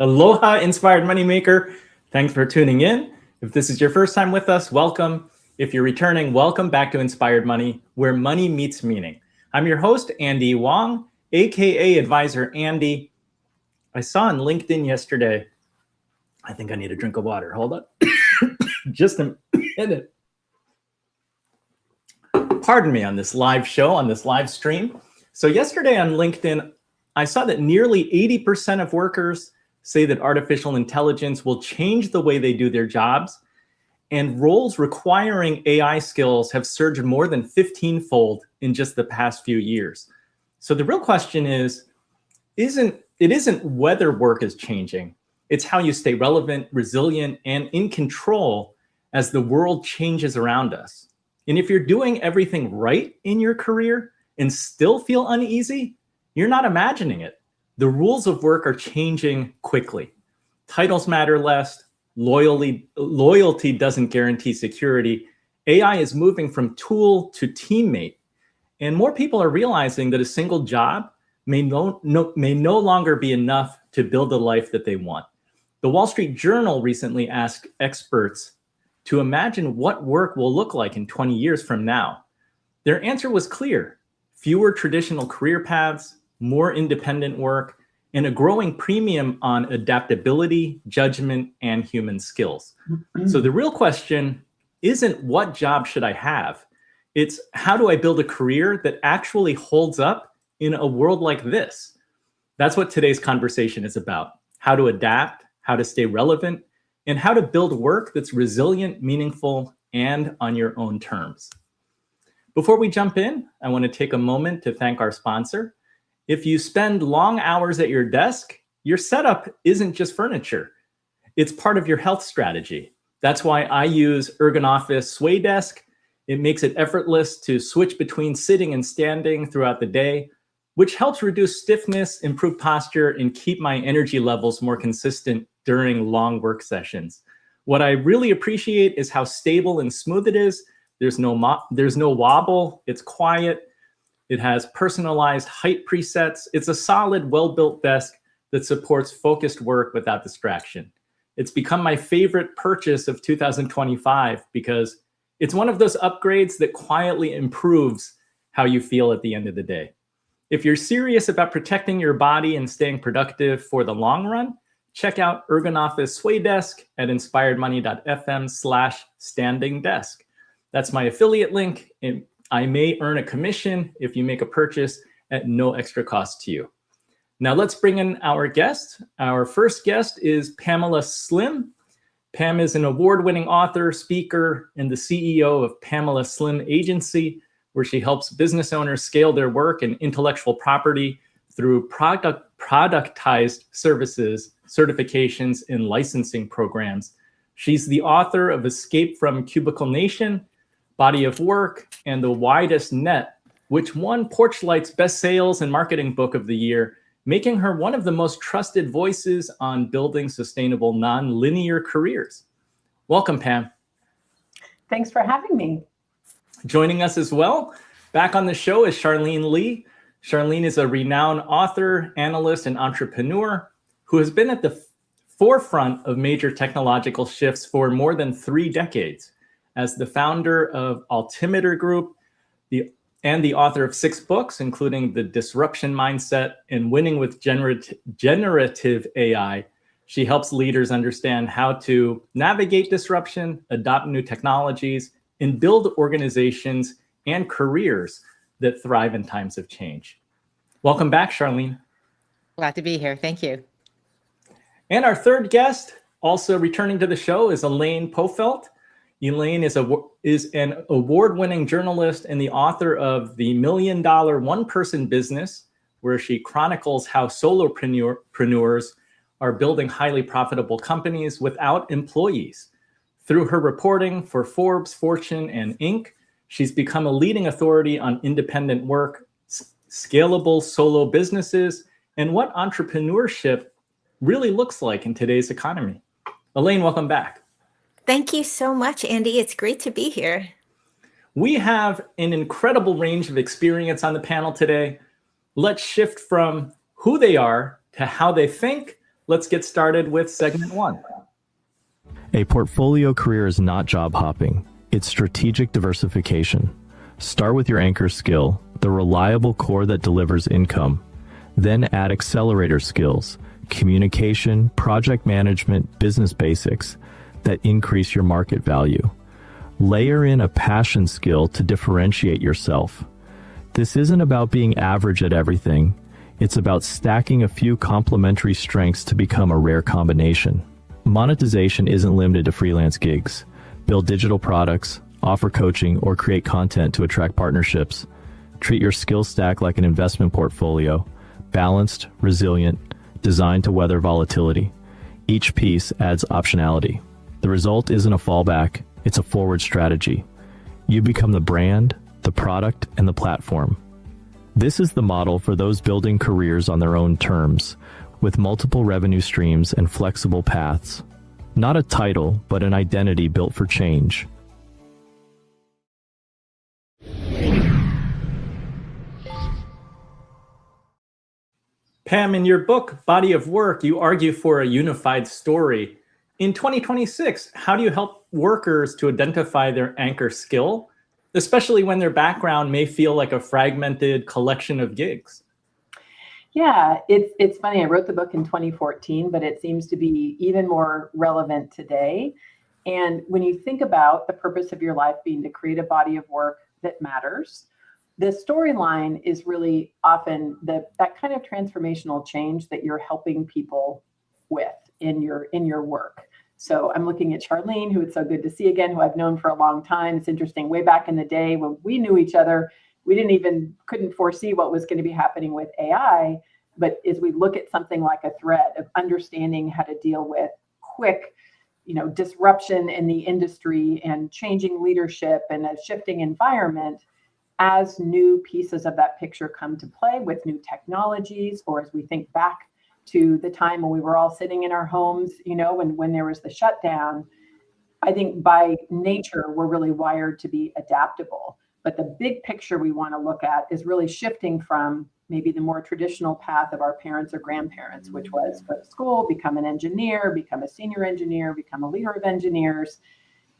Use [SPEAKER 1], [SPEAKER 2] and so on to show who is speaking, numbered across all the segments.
[SPEAKER 1] Aloha, inspired moneymaker. Thanks for tuning in. If this is your first time with us, welcome. If you're returning, welcome back to Inspired Money, where money meets meaning. I'm your host, Andy Wong, aka Advisor Andy. I saw on LinkedIn yesterday, I think I need a drink of water. Hold on. Just a minute. Pardon me on this live show, on this live stream. So yesterday on LinkedIn, I saw that nearly 80% of workers say that artificial intelligence will change the way they do their jobs, and roles requiring AI skills have surged more than 15-fold in just the past few years. So the real question isn't whether work is changing, it's how you stay relevant, resilient, and in control as the world changes around us. And if you're doing everything right in your career and still feel uneasy, you're not imagining it. The rules of work are changing quickly. Titles matter less. Loyalty doesn't guarantee security. AI is moving from tool to teammate. And more people are realizing that a single job may no longer be enough to build the life that they want. The Wall Street Journal recently asked experts to imagine what work will look like in 20 years from now. Their answer was clear: fewer traditional career paths, more independent work, and a growing premium on adaptability, judgment, and human skills. So the real question isn't what job should I have? It's how do I build a career that actually holds up in a world like this? That's what today's conversation is about: how to adapt, how to stay relevant, and how to build work that's resilient, meaningful, and on your own terms. Before we jump in, I want to take a moment to thank our sponsor. If you spend long hours at your desk, your setup isn't just furniture. It's part of your health strategy. That's why I use Ergonoffice Sway Desk. It makes it effortless to switch between sitting and standing throughout the day, which helps reduce stiffness, improve posture, and keep my energy levels more consistent during long work sessions. What I really appreciate is how stable and smooth it is. There's no wobble. It's quiet. It has personalized height presets. It's a solid, well-built desk that supports focused work without distraction. It's become my favorite purchase of 2025 because it's one of those upgrades that quietly improves how you feel at the end of the day. If you're serious about protecting your body and staying productive for the long run, check out Ergonoffice Sway Desk at inspiredmoney.fm/standing desk. That's my affiliate link, and I may earn a commission if you make a purchase at no extra cost to you. Now let's bring in our guest. Our first guest is Pamela Slim. Pam is an award-winning author, speaker, and the CEO of Pamela Slim Agency, where she helps business owners scale their work and intellectual property through productized services, certifications, and licensing programs. She's the author of Escape from Cubicle Nation, Body of Work, and The Widest Net, which won Porchlight's Best Sales and Marketing Book of the Year, making her one of the most trusted voices on building sustainable non-linear careers. Welcome, Pam.
[SPEAKER 2] Thanks for having me.
[SPEAKER 1] Joining us as well, back on the show, is Charlene Li. Charlene is a renowned author, analyst, and entrepreneur who has been at the forefront of major technological shifts for more than 3 decades. As the founder of Altimeter Group and the author of 6 books, including The Disruption Mindset and Winning with Generative AI, she helps leaders understand how to navigate disruption, adopt new technologies, and build organizations and careers that thrive in times of change. Welcome back, Charlene.
[SPEAKER 3] Glad to be here. Thank you.
[SPEAKER 1] And our third guest, also returning to the show, is Elaine Pofeldt. Elaine is an award-winning journalist and the author of The $1 Million One-Person Business, where she chronicles how solopreneurs are building highly profitable companies without employees. Through her reporting for Forbes, Fortune, and Inc., she's become a leading authority on independent work, scalable solo businesses, and what entrepreneurship really looks like in today's economy. Elaine, welcome back.
[SPEAKER 4] Thank you so much, Andy. It's great to be here.
[SPEAKER 1] We have an incredible range of experience on the panel today. Let's shift from who they are to how they think, let's get started with segment one.
[SPEAKER 5] A portfolio career is not job hopping. It's strategic diversification. Start with your anchor skill, the reliable core that delivers income. Then add accelerator skills, communication, project management, business basics that increase your market value. Layer in a passion skill to differentiate yourself. This isn't about being average at everything. It's about stacking a few complementary strengths to become a rare combination. Monetization isn't limited to freelance gigs. Build digital products, offer coaching, or create content to attract partnerships. Treat your skill stack like an investment portfolio, balanced, resilient, designed to weather volatility. Each piece adds optionality. The result isn't a fallback, it's a forward strategy. You become the brand, the product, and the platform. This is the model for those building careers on their own terms, with multiple revenue streams and flexible paths. Not a title, but an identity built for change.
[SPEAKER 1] Pam, in your book, Body of Work, you argue for a unified story. In 2026, how do you help workers to identify their anchor skill, especially when their background may feel like a fragmented collection of gigs?
[SPEAKER 2] Yeah, it's funny. I wrote the book in 2014, but it seems to be even more relevant today. And when you think about the purpose of your life being to create a body of work that matters, the storyline is really often that kind of transformational change that you're helping people with in your work. So I'm looking at Charlene, who it's so good to see again, who I've known for a long time. It's interesting, way back in the day when we knew each other, we couldn't foresee what was going to be happening with AI. But as we look at something like a thread of understanding how to deal with quick, disruption in the industry and changing leadership and a shifting environment, as new pieces of that picture come to play with new technologies, or as we think back to the time when we were all sitting in our homes, when there was the shutdown, I think by nature, we're really wired to be adaptable. But the big picture we want to look at is really shifting from maybe the more traditional path of our parents or grandparents, which was go to school, become an engineer, become a senior engineer, become a leader of engineers.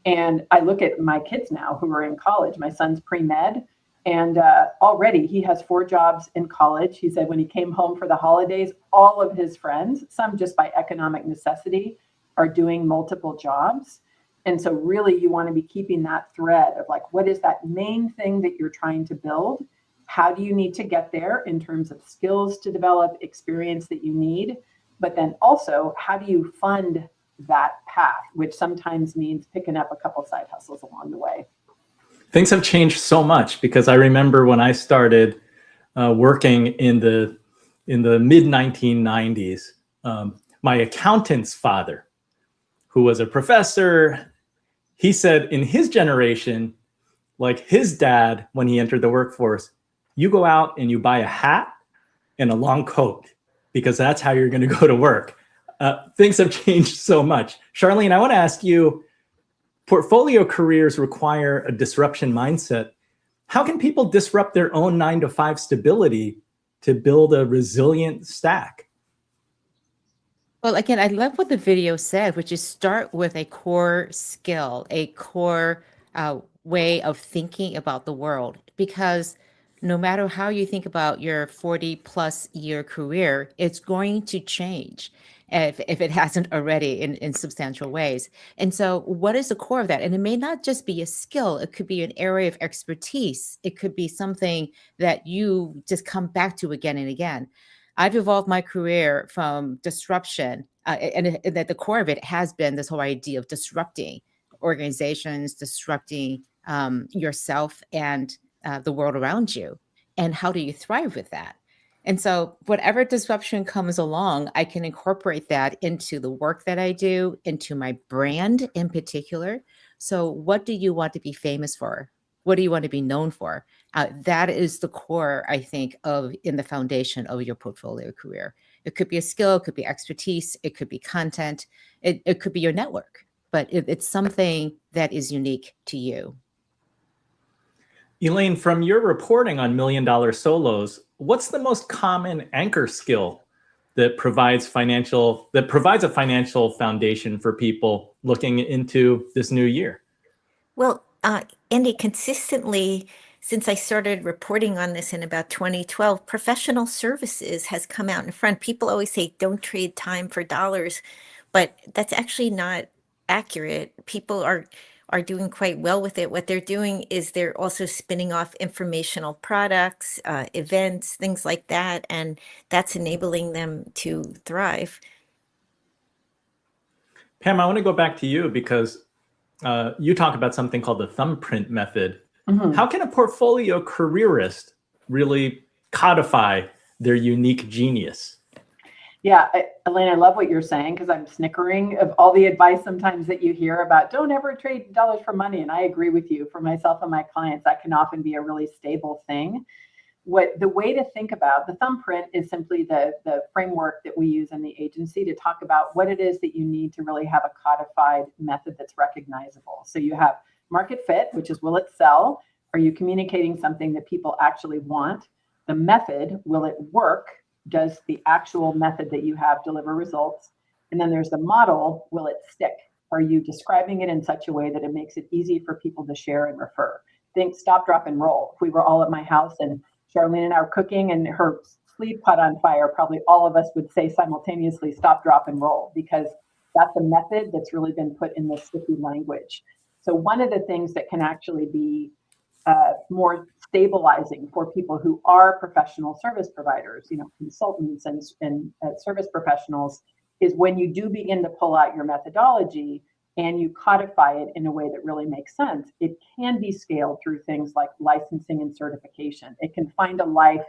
[SPEAKER 2] And I look at my kids now who are in college. My son's pre-med. And already he has 4 jobs in college. He said when he came home for the holidays, all of his friends, some just by economic necessity, are doing multiple jobs. And so really you want to be keeping that thread of like, what is that main thing that you're trying to build? How do you need to get there in terms of skills to develop, experience that you need? But then also, how do you fund that path, which sometimes means picking up a couple side hustles along the way?
[SPEAKER 1] Things have changed so much, because I remember when I started working in the mid 1990s, my accountant's father, who was a professor, he said in his generation, like his dad, when he entered the workforce, you go out and you buy a hat and a long coat, because that's how you're going to go to work. Things have changed so much. Charlene, I want to ask you, portfolio careers require a disruption mindset. How can people disrupt their own 9-to-5 stability to build a resilient stack?
[SPEAKER 3] Well, again, I love what the video said, which is start with a core skill, a core way of thinking about the world, because no matter how you think about your 40+ year career, it's going to change if it hasn't already in substantial ways. And so what is the core of that? And it may not just be a skill. It could be an area of expertise. It could be something that you just come back to again and again. I've evolved my career from disruption, and at the core of it has been this whole idea of disrupting organizations, disrupting yourself and the world around you. And how do you thrive with that? And so whatever disruption comes along, I can incorporate that into the work that I do, into my brand in particular. So what do you want to be famous for? What do you want to be known for? That is the core, I think, in the foundation of your portfolio career. It could be a skill, it could be expertise, it could be content, it could be your network, but it's something that is unique to you.
[SPEAKER 1] Elaine, from your reporting on $1 Million Solos, what's the most common anchor skill that provides a financial foundation for people looking into this new year?
[SPEAKER 4] Well, Andy, consistently, since I started reporting on this in about 2012, professional services has come out in front. People always say, don't trade time for dollars, but that's actually not accurate. People are doing quite well with it. What they're doing is they're also spinning off informational products, events, things like that, and that's enabling them to thrive.
[SPEAKER 1] Pam, I want to go back to you because you talk about something called the thumbprint method. How can a portfolio careerist really codify their unique genius?
[SPEAKER 2] Yeah, Elaine, I love what you're saying because I'm snickering of all the advice sometimes that you hear about don't ever trade dollars for money. And I agree with you. For myself and my clients, that can often be a really stable thing. The way to think about the thumbprint is simply the framework that we use in the agency to talk about what it is that you need to really have a codified method that's recognizable. So you have market fit, which is, will it sell? Are you communicating something that people actually want? The method, will it work? Does the actual method that you have deliver results? And then there's the model, will it stick? Are you describing it in such a way that it makes it easy for people to share and refer? Think stop, drop, and roll. If we were all at my house and Charlene and I were cooking and her sleeve caught on fire, probably all of us would say simultaneously stop, drop, and roll, because that's a method that's really been put in the sticky language. So one of the things that can actually be more stabilizing for people who are professional service providers, consultants and service professionals, is when you do begin to pull out your methodology and you codify it in a way that really makes sense, it can be scaled through things like licensing and certification. It can find a life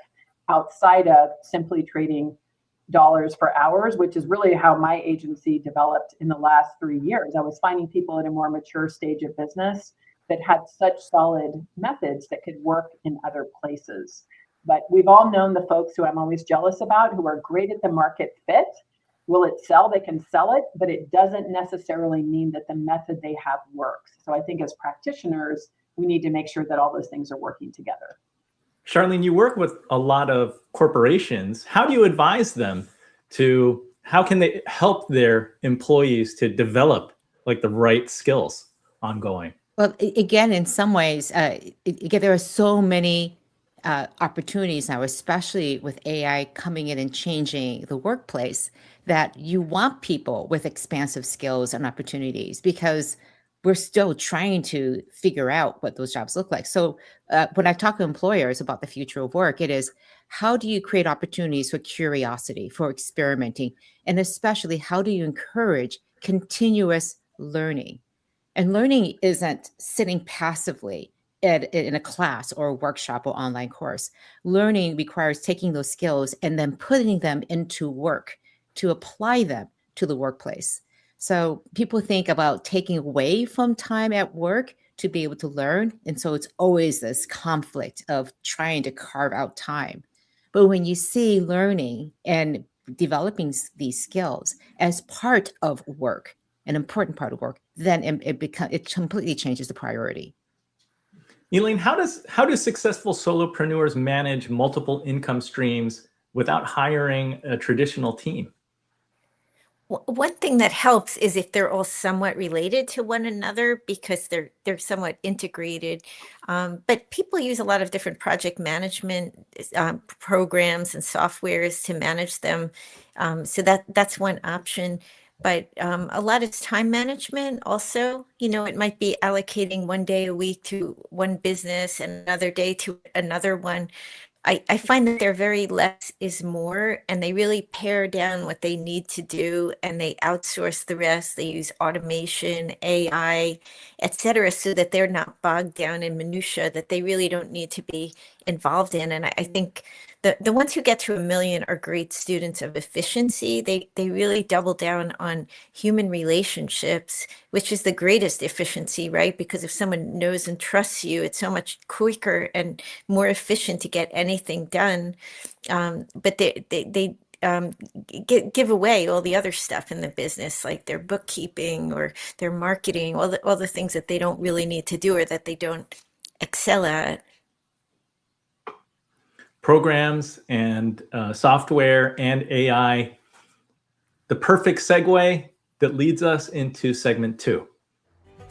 [SPEAKER 2] outside of simply trading dollars for hours, which is really how my agency developed in the last 3 years. I was finding people at a more mature stage of business that had such solid methods that could work in other places. But we've all known the folks who I'm always jealous about, who are great at the market fit. Will it sell? They can sell it, but it doesn't necessarily mean that the method they have works. So I think as practitioners, we need to make sure that all those things are working together.
[SPEAKER 1] Charlene, you work with a lot of corporations. How do you advise them how can they help their employees to develop the right skills ongoing?
[SPEAKER 3] Well, again, in some ways, again, there are so many opportunities now, especially with AI coming in and changing the workplace, that you want people with expansive skills and opportunities, because we're still trying to figure out what those jobs look like. So when I talk to employers about the future of work, it is, how do you create opportunities for curiosity, for experimenting, and especially how do you encourage continuous learning? And learning isn't sitting passively in a class or a workshop or online course. Learning requires taking those skills and then putting them into work to apply them to the workplace. So people think about taking away from time at work to be able to learn. And so it's always this conflict of trying to carve out time. But when you see learning and developing these skills as part of work, an important part of work, then it completely changes the priority.
[SPEAKER 1] Elaine, how do successful solopreneurs manage multiple income streams without hiring a traditional team?
[SPEAKER 4] One thing that helps is if they're all somewhat related to one another, because they're somewhat integrated. But people use a lot of different project management programs and softwares to manage them. So that's one option. But a lot of time management also, it might be allocating one day a week to one business and another day to another one. I find that they're very less is more, and they really pare down what they need to do, and they outsource the rest. They use automation, AI, etc., so that they're not bogged down in minutia that they really don't need to be involved in. And I think the ones who get to 1 million are great students of efficiency. They really double down on human relationships, which is the greatest efficiency, right? Because if someone knows and trusts you, it's so much quicker and more efficient to get anything done. But they give away all the other stuff in the business, like their bookkeeping or their marketing, all the things that they don't really need to do or that they don't excel at.
[SPEAKER 1] Programs and software and AI the perfect segue that leads us into segment 2.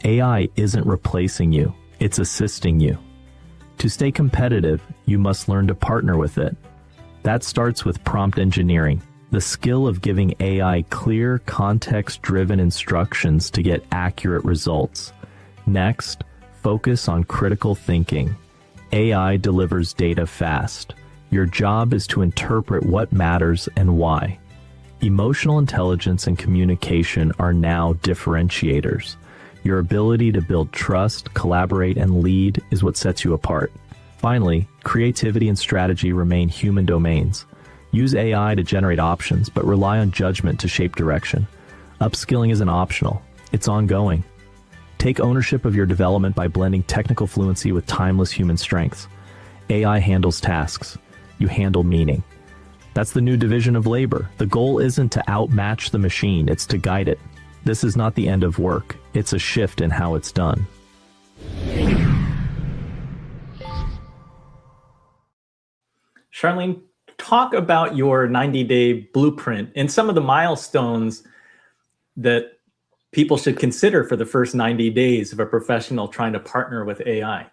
[SPEAKER 5] AI isn't replacing you, it's assisting you. To stay competitive, you must learn to partner with it. That starts with prompt engineering, the skill of giving AI clear, context-driven instructions to get accurate results. Next, focus on critical thinking. AI delivers data fast. Your job is to interpret what matters and why. Emotional intelligence and communication are now differentiators. Your ability to build trust, collaborate, and lead is what sets you apart. Finally, creativity and strategy remain human domains. Use AI to generate options, but rely on judgment to shape direction. Upskilling isn't optional, it's ongoing. Take ownership of your development by blending technical fluency with timeless human strengths. AI handles tasks. You handle meaning. That's the new division of labor. The goal isn't to outmatch the machine, it's to guide it. This is not the end of work, it's a shift in how it's done.
[SPEAKER 1] Charlene, talk about your 90-day blueprint and some of the milestones that people should consider for the first 90 days of a professional trying to partner with AI.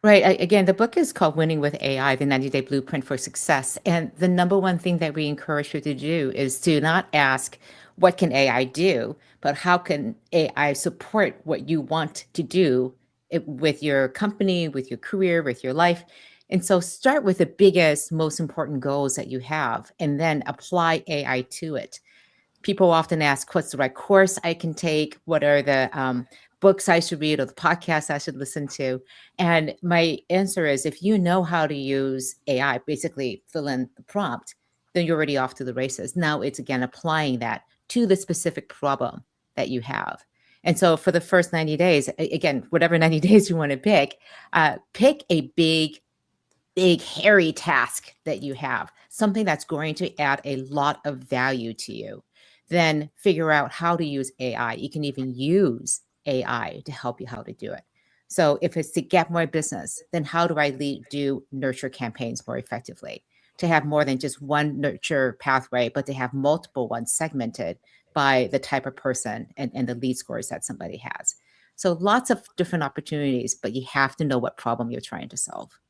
[SPEAKER 3] Right. Again, the book is called Winning with AI, the 90-Day Blueprint for Success. And the number one thing that we encourage you to do is to not ask, what can AI do, but how can AI support what you want to do with your company, with your career, with your life. And so start with the biggest, most important goals that you have, and then apply AI to it. People often ask, what's the right course I can take? What are the books I should read or the podcasts I should listen to? And my answer is, if you know how to use AI, basically fill in the prompt, then you're already off to the races. Now it's, again, applying that to the specific problem that you have. And so for the first 90 days, again, whatever 90 days you want to pick a big, hairy task that you have, something that's going to add a lot of value to you. Then figure out how to use AI. You can even use AI to help you how to do it. So if it's to get more business, then how do I do nurture campaigns more effectively? To have more than just one nurture pathway, but to have multiple ones segmented by the type of person and the lead scores that somebody has. So lots of different opportunities, but you have to know what problem you're trying to solve.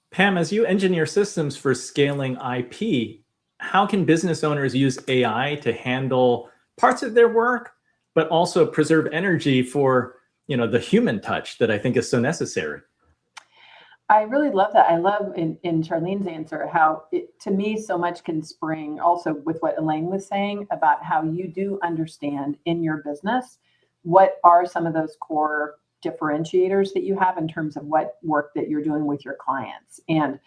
[SPEAKER 1] Pam, as you engineer systems for scaling IP, how can business owners use AI to handle parts of their work, but also preserve energy for, the human touch that I think is so necessary?
[SPEAKER 2] I really love that. I love in Charlene's answer how to me so much can spring also with what Elaine was saying about how you do understand in your business what are some of those core differentiators that you have in terms of what work that you're doing with your clients. And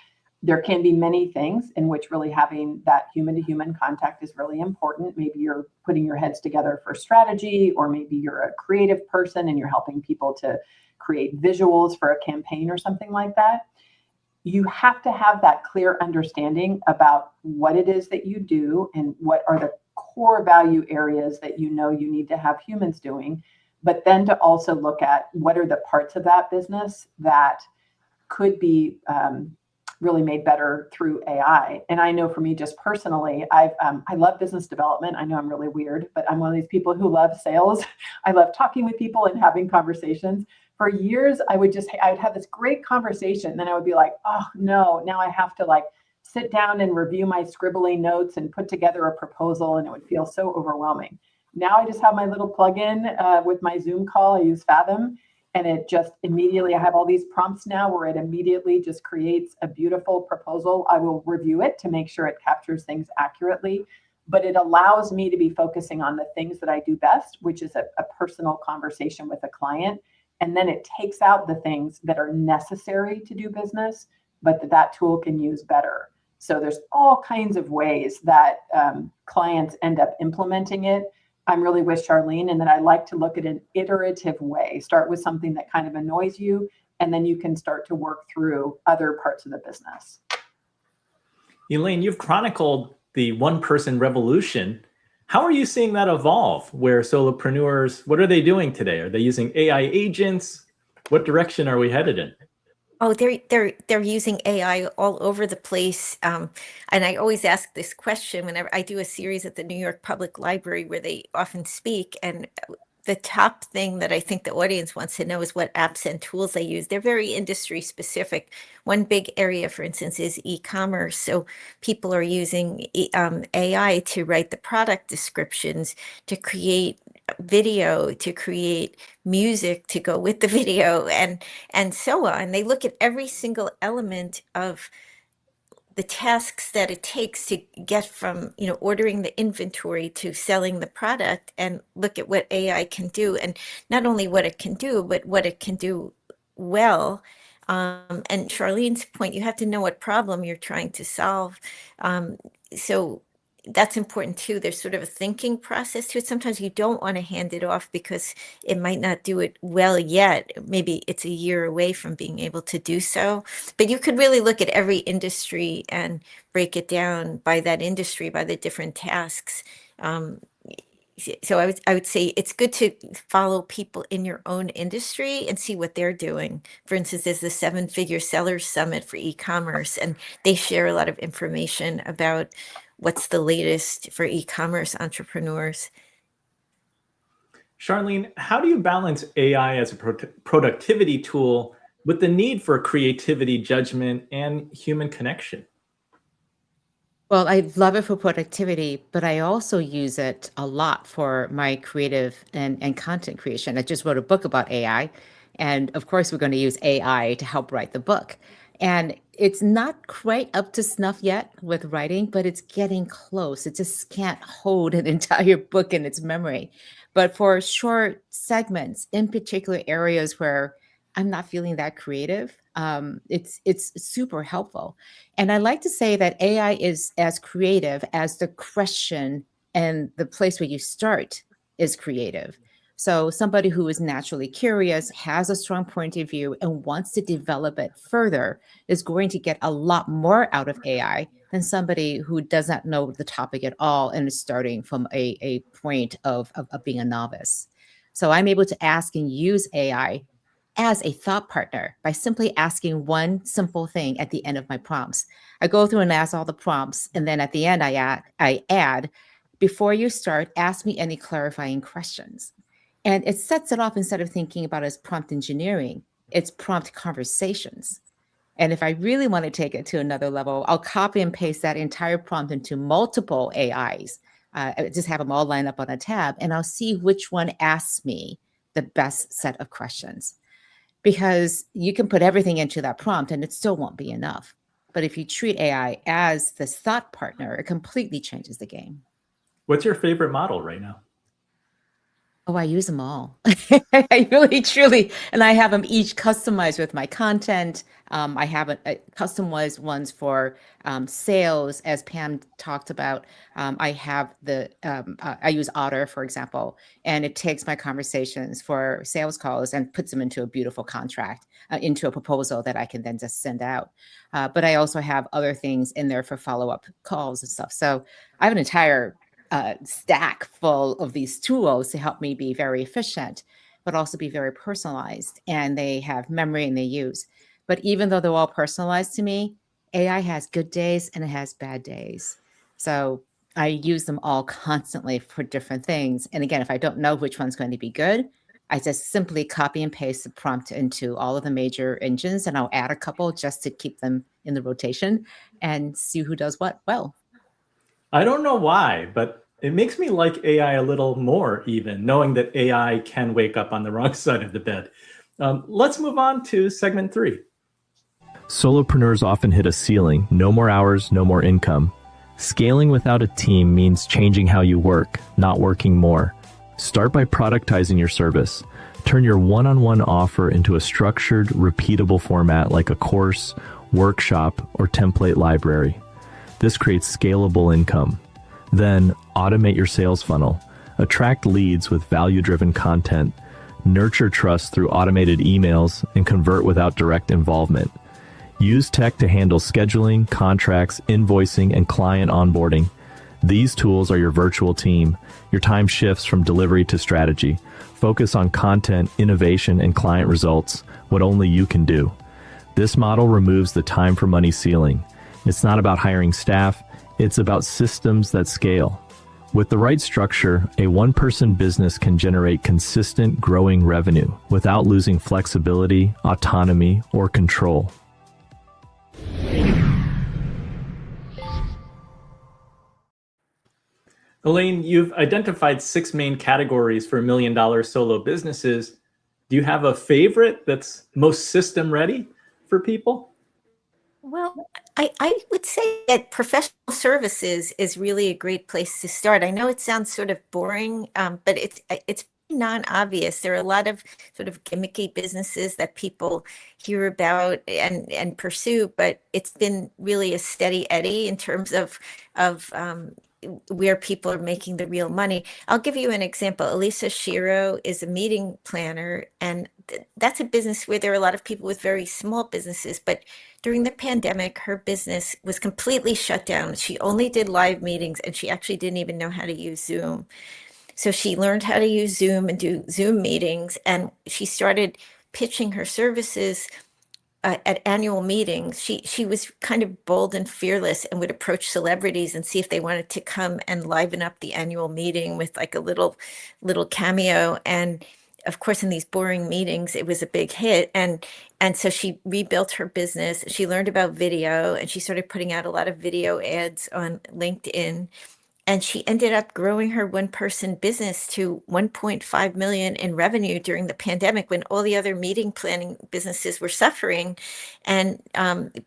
[SPEAKER 2] there can be many things in which really having that human-to-human contact is really important. Maybe you're putting your heads together for strategy, or maybe you're a creative person and you're helping people to create visuals for a campaign or something like that. You have to have that clear understanding about what it is that you do and what are the core value areas that you need to have humans doing, but then to also look at what are the parts of that business that could be really made better through AI. And I know for me, just personally, I love business development. I know I'm really weird, but I'm one of these people who love sales. I love talking with people and having conversations. For years, I would have this great conversation. Then I would be like, oh no, now I have to sit down and review my scribbling notes and put together a proposal. And it would feel so overwhelming. Now I just have my little plugin with my Zoom call. I use Fathom. And it just immediately, I have all these prompts now where it immediately just creates a beautiful proposal. I will review it to make sure it captures things accurately, but it allows me to be focusing on the things that I do best, which is a personal conversation with a client. And then it takes out the things that are necessary to do business, but that tool can use better. So there's all kinds of ways that clients end up implementing it. I'm really with Charlene, and that I like to look at an iterative way. Start with something that kind of annoys you, and then you can start to work through other parts of the business.
[SPEAKER 1] Elaine, you've chronicled the one-person revolution. How are you seeing that evolve? Where solopreneurs, what are they doing today? Are they using AI agents? What direction are we headed in?
[SPEAKER 4] Oh, they're using AI all over the place. And I always ask this question whenever I do a series at the New York Public Library where they often speak. And the top thing that I think the audience wants to know is what apps and tools they use. They're very industry specific. One big area, for instance, is e-commerce. So people are using AI to write the product descriptions, to create video, to create music to go with the video, and so on. They look at every single element of the tasks that it takes to get from, ordering the inventory to selling the product, and look at what AI can do, and not only what it can do, but what it can do well. And Charlene's point, you have to know what problem you're trying to solve. So that's important too. There's sort of a thinking process to it. Sometimes you don't want to hand it off because it might not do it well yet. Maybe it's a year away from being able to do so. But you could really look at every industry and break it down by that industry, by the different tasks. So I would say it's good to follow people in your own industry and see what they're doing. For instance, there's the 7-Figure Sellers Summit for e-commerce, and they share a lot of information about what's the latest for e-commerce entrepreneurs.
[SPEAKER 1] Charlene, how do you balance AI as a productivity tool with the need for creativity, judgment, and human connection?
[SPEAKER 3] Well, I love it for productivity, but I also use it a lot for my creative and content creation. I just wrote a book about AI, and of course, we're going to use AI to help write the book. And it's not quite up to snuff yet with writing, but it's getting close. It just can't hold an entire book in its memory. But for short segments, in particular areas where I'm not feeling that creative, it's super helpful. And I like to say that AI is as creative as the question and the place where you start is creative. So somebody who is naturally curious, has a strong point of view, and wants to develop it further is going to get a lot more out of AI than somebody who does not know the topic at all and is starting from a point of being a novice. So I'm able to ask and use AI as a thought partner by simply asking one simple thing at the end of my prompts. I go through and ask all the prompts, and then at the end I add, before you start, ask me any clarifying questions. And it sets it off, instead of thinking about it as prompt engineering, it's prompt conversations. And if I really want to take it to another level, I'll copy and paste that entire prompt into multiple AIs. Just have them all lined up on a tab, and I'll see which one asks me the best set of questions. Because you can put everything into that prompt and it still won't be enough. But if you treat AI as this thought partner, it completely changes the game.
[SPEAKER 1] What's your favorite model right now?
[SPEAKER 3] Oh, I use them all. I really, truly, and I have them each customized with my content. I have a customized ones for sales, as Pam talked about. I have I use Otter, for example, and it takes my conversations for sales calls and puts them into a beautiful contract, into a proposal that I can then just send out. But I also have other things in there for follow-up calls and stuff. So I have an entire stack full of these tools to help me be very efficient, but also be very personalized. And they have memory and they use. But even though they're all personalized to me, AI has good days and it has bad days. So I use them all constantly for different things. And again, if I don't know which one's going to be good, I just simply copy and paste the prompt into all of the major engines, and I'll add a couple just to keep them in the rotation and see who does what well.
[SPEAKER 1] I don't know why, but it makes me like AI a little more, even knowing that AI can wake up on the wrong side of the bed. Let's move on to segment 3.
[SPEAKER 5] Solopreneurs often hit a ceiling. No more hours, no more income. Scaling without a team means changing how you work, not working more. Start by productizing your service. Turn your one-on-one offer into a structured, repeatable format like a course, workshop, or template library. This creates scalable income. Then automate your sales funnel. Attract leads with value-driven content. Nurture trust through automated emails and convert without direct involvement. Use tech to handle scheduling, contracts, invoicing, and client onboarding. These tools are your virtual team. Your time shifts from delivery to strategy. Focus on content, innovation, and client results, what only you can do. This model removes the time for money ceiling. It's not about hiring staff, it's about systems that scale. With the right structure, a one-person business can generate consistent, growing revenue without losing flexibility, autonomy, or control.
[SPEAKER 1] Elaine, you've identified 6 main categories for $1 million solo businesses. Do you have a favorite that's most system ready for people?
[SPEAKER 4] Well, I would say that professional services is really a great place to start. I know it sounds sort of boring, but it's non-obvious. There are a lot of sort of gimmicky businesses that people hear about and pursue, but it's been really a steady eddy in terms of where people are making the real money. I'll give you an example. Elisa Shiro is a meeting planner, and that's a business where there are a lot of people with very small businesses, but during the pandemic, her business was completely shut down. She only did live meetings, and she actually didn't even know how to use Zoom. So she learned how to use Zoom and do Zoom meetings, and she started pitching her services at annual meetings. She was kind of bold and fearless and would approach celebrities and see if they wanted to come and liven up the annual meeting with like a little cameo. And of course, in these boring meetings, it was a big hit. And so she rebuilt her business. She learned about video, and she started putting out a lot of video ads on LinkedIn. And she ended up growing her one-person business to 1.5 million in revenue during the pandemic when all the other meeting planning businesses were suffering. And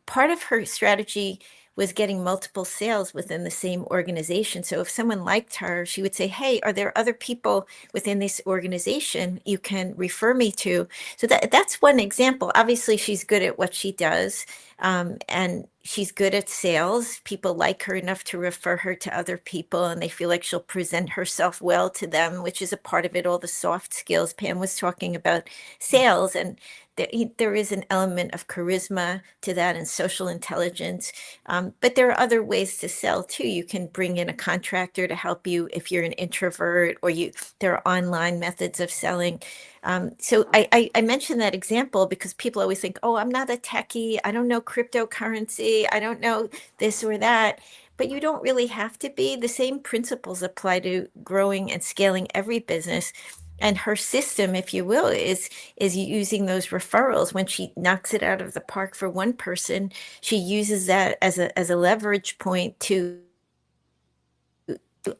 [SPEAKER 4] part of her strategy was getting multiple sales within the same organization. So if someone liked her, she would say, hey, are there other people within this organization you can refer me to? So that's one example. Obviously, she's good at what she does. And she's good at sales. People like her enough to refer her to other people, and they feel like she'll present herself well to them, which is a part of it, all the soft skills. Pam was talking about sales, and there is an element of charisma to that and social intelligence. But there are other ways to sell too. You can bring in a contractor to help you if you're an introvert, or there are online methods of selling. So I mentioned that example because people always think, oh, I'm not a techie. I don't know cryptocurrency. I don't know this or that. But you don't really have to be. The same principles apply to growing and scaling every business. And her system, if you will, is using those referrals. When she knocks it out of the park for one person, she uses that as a leverage point to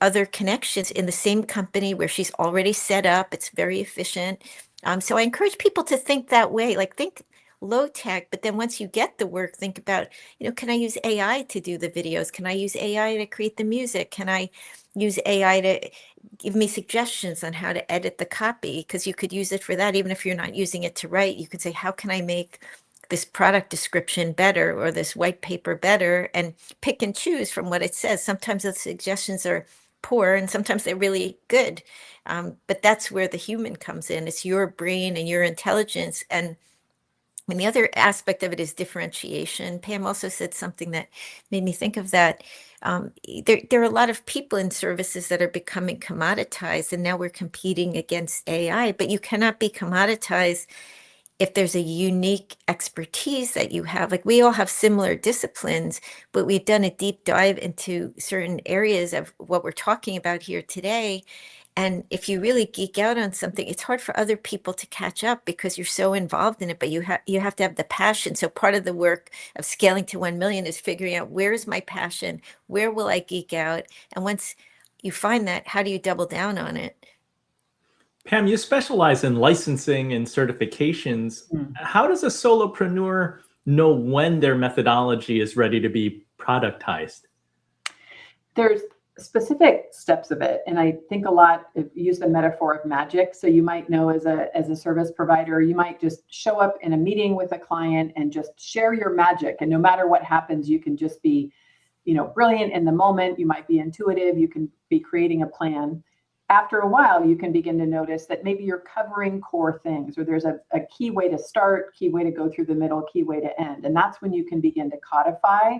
[SPEAKER 4] other connections in the same company where she's already set up. It's very efficient. So I encourage people to think that way, like think low tech, but then once you get the work, think about, can I use AI to do the videos? Can I use AI to create the music? Can I use AI to give me suggestions on how to edit the copy? Because you could use it for that, even if you're not using it to write. You could say, how can I make this product description better or this white paper better, and pick and choose from what it says. Sometimes the suggestions are poor and sometimes they're really good. But that's where the human comes in. It's your brain and your intelligence. And the other aspect of it is differentiation. Pam also said something that made me think of that. There are a lot of people in services that are becoming commoditized, and now we're competing against AI, but you cannot be commoditized if there's a unique expertise that you have. Like we all have similar disciplines, but we've done a deep dive into certain areas of what we're talking about here today. And if you really geek out on something, it's hard for other people to catch up because you're so involved in it, but you have to have the passion. So part of the work of scaling to 1 million is figuring out, where is my passion? Where will I geek out? And once you find that, how do you double down on it?
[SPEAKER 1] Pam, you specialize in licensing and certifications. How does a solopreneur know when their methodology is ready to be productized?
[SPEAKER 2] There's specific steps of it. And I think a lot use the metaphor of magic. So you might know as a service provider, you might just show up in a meeting with a client and just share your magic. And no matter what happens, you can just be, brilliant in the moment. You might be intuitive. You can be creating a plan. After a while, you can begin to notice that maybe you're covering core things, or there's a key way to start, key way to go through the middle, key way to end. And that's when you can begin to codify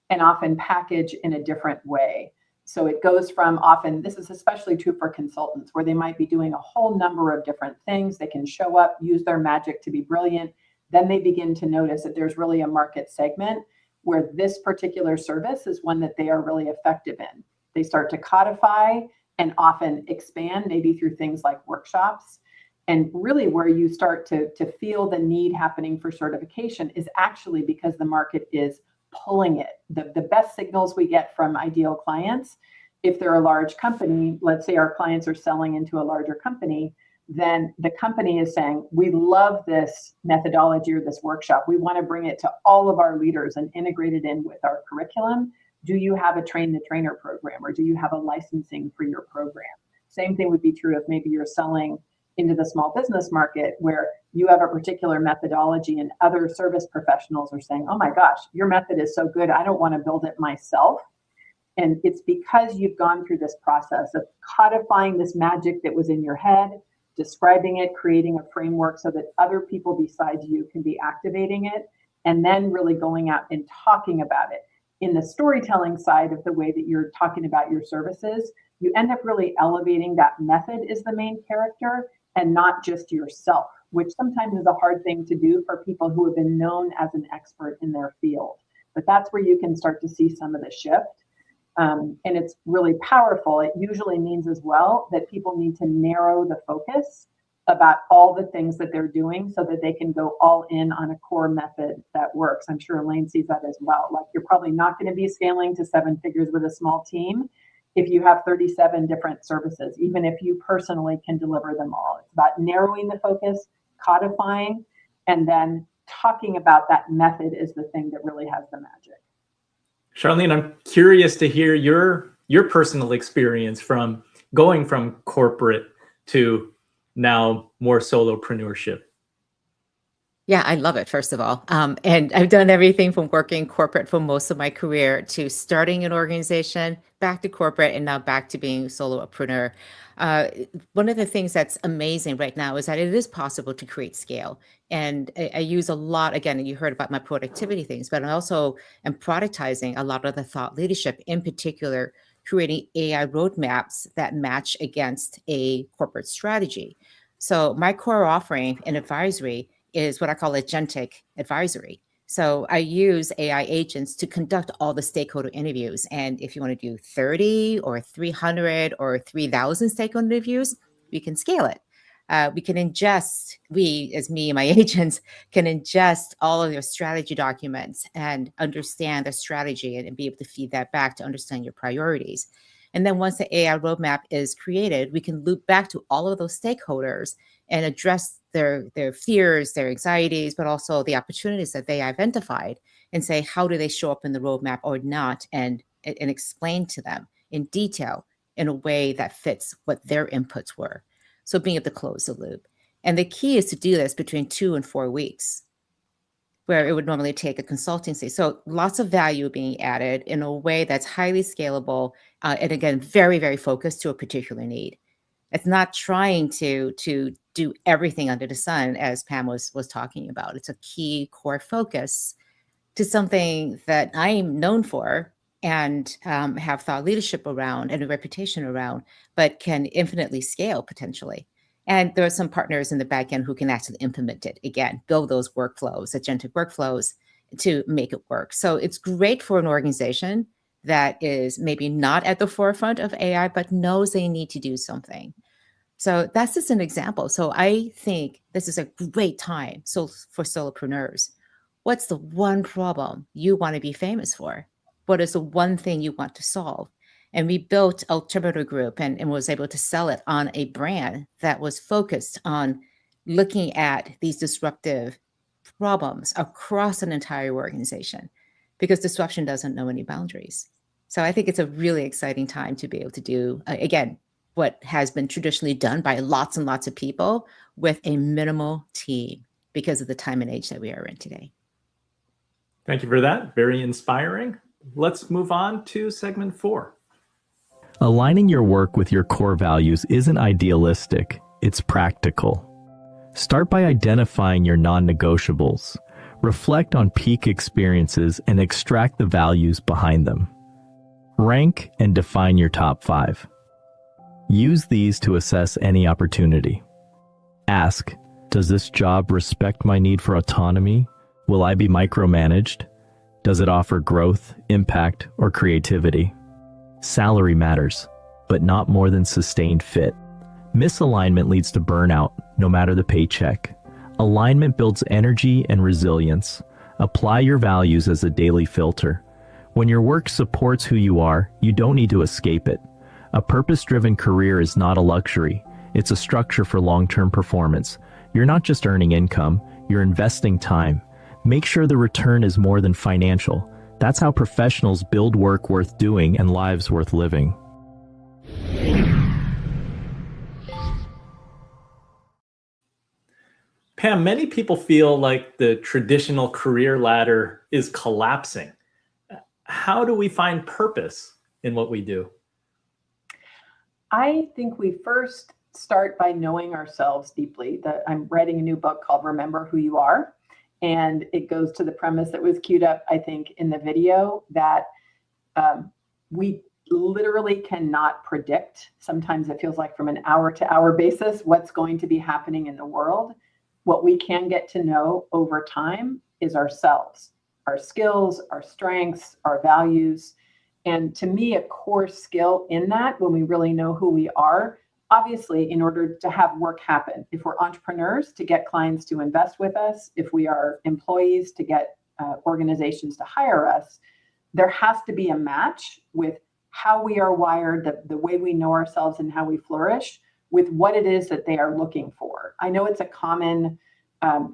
[SPEAKER 2] and often package in a different way. So it goes from often, this is especially true for consultants, where they might be doing a whole number of different things. They can show up, use their magic to be brilliant. then they begin to notice that there's really a market segment where this particular service is one that they are really effective in. They start to codify and often expand, maybe through things like workshops. And really where you start to feel the need happening for certification is actually because the market is pulling it. The best signals we get from ideal clients, if they're a large company, let's say our clients are selling into a larger company, then the company is saying, we love this methodology or this workshop. We want to bring it to all of our leaders and integrate it in with our curriculum. Do you have a train the trainer program, or do you have a licensing for your program? Same thing would be true if maybe you're selling into the small business market where you have a particular methodology and other service professionals are saying, oh my gosh, your method is so good, I don't want to build it myself. And it's because you've gone through this process of codifying this magic that was in your head, describing it, creating a framework so that other people besides you can be activating it, and then really going out and talking about it. In the storytelling side of the way that you're talking about your services, you end up really elevating that method is the main character and not just yourself, which sometimes is a hard thing to do for people who have been known as an expert in their field. But that's where you can start to see some of the shift. And it's really powerful. It usually means as well that people need to narrow the focus about all the things that they're doing so that they can go all in on a core method that works. I'm sure Elaine sees that as well. Like, you're probably not going to be scaling to 7 figures with a small team if you have 37 different services, even if you personally can deliver them all. It's about narrowing the focus, codifying, and then talking about that method is the thing that really has the magic.
[SPEAKER 1] Charlene, I'm curious to hear your personal experience from going from corporate to now more solopreneurship.
[SPEAKER 3] Yeah, I love it, first of all. And I've done everything from working corporate for most of my career to starting an organization, back to corporate, and now back to being a solopreneur. One of the things that's amazing right now is that it is possible to create scale. And I use a lot, again, you heard about my productivity things, but I also am productizing a lot of the thought leadership, in particular, creating AI roadmaps that match against a corporate strategy. So my core offering in advisory is what I call agentic advisory. So I use AI agents to conduct all the stakeholder interviews. And if you want to do 30 or 300 or 3,000 stakeholder interviews, we can scale it. We can ingest, as me and my agents, can ingest all of your strategy documents and understand the strategy and be able to feed that back to understand your priorities. And then once the AI roadmap is created, we can loop back to all of those stakeholders and address their fears, their anxieties, but also the opportunities that they identified, and say, how do they show up in the roadmap or not, and explain to them in detail in a way that fits what their inputs were. So being able to close the loop. And the key is to do this between 2 and 4 weeks, where it would normally take a consultancy. So lots of value being added in a way that's highly scalable, and again, very, very focused to a particular need. It's not trying to do everything under the sun, as Pam was talking about. It's a key core focus to something that I'm known for and have thought leadership around and a reputation around, but can infinitely scale potentially. And there are some partners in the back end who can actually implement it, again, build those workflows, agentic workflows, to make it work. So it's great for an organization that is maybe not at the forefront of AI, but knows they need to do something. So that's just an example. So I think this is a great time for solopreneurs. What's the one problem you want to be famous for? What is the one thing you want to solve? And we built Altimeter Group and was able to sell it on a brand that was focused on looking at these disruptive problems across an entire organization, because disruption doesn't know any boundaries. So I think it's a really exciting time to be able to do, again, what has been traditionally done by lots and lots of people with a minimal team because of the time and age that we are in today.
[SPEAKER 1] Thank you for that. Very inspiring. Let's move on to segment 4.
[SPEAKER 5] Aligning your work with your core values isn't idealistic, it's practical. Start by identifying your non-negotiables. Reflect on peak experiences and extract the values behind them. Rank and define your top 5. Use these to assess any opportunity. Ask, Does this job respect my need for autonomy? Will I be micromanaged? Does it offer growth, impact, or creativity? Salary matters, but not more than sustained fit. Misalignment leads to burnout, no matter the paycheck. Alignment builds energy and resilience. Apply your values as a daily filter. When your work supports who you are, you don't need to escape it. A purpose-driven career is not a luxury. It's a structure for long-term performance. You're not just earning income, you're investing time. Make sure the return is more than financial. That's how professionals build work worth doing and lives worth living.
[SPEAKER 1] Pam, many people feel like the traditional career ladder is collapsing. How do we find purpose in what we do?
[SPEAKER 2] I think we first start by knowing ourselves deeply. I'm writing a new book called Remember Who You Are. And it goes to the premise that was queued up, I think, in the video, that we literally cannot predict. Sometimes it feels like from an hour-to-hour basis what's going to be happening in the world. What we can get to know over time is ourselves, our skills, our strengths, our values. And to me, a core skill in that, when we really know who we are, obviously, in order to have work happen, if we're entrepreneurs, to get clients to invest with us, if we are employees, to get organizations to hire us, there has to be a match with how we are wired, the way we know ourselves and how we flourish, with what it is that they are looking for. I know it's a common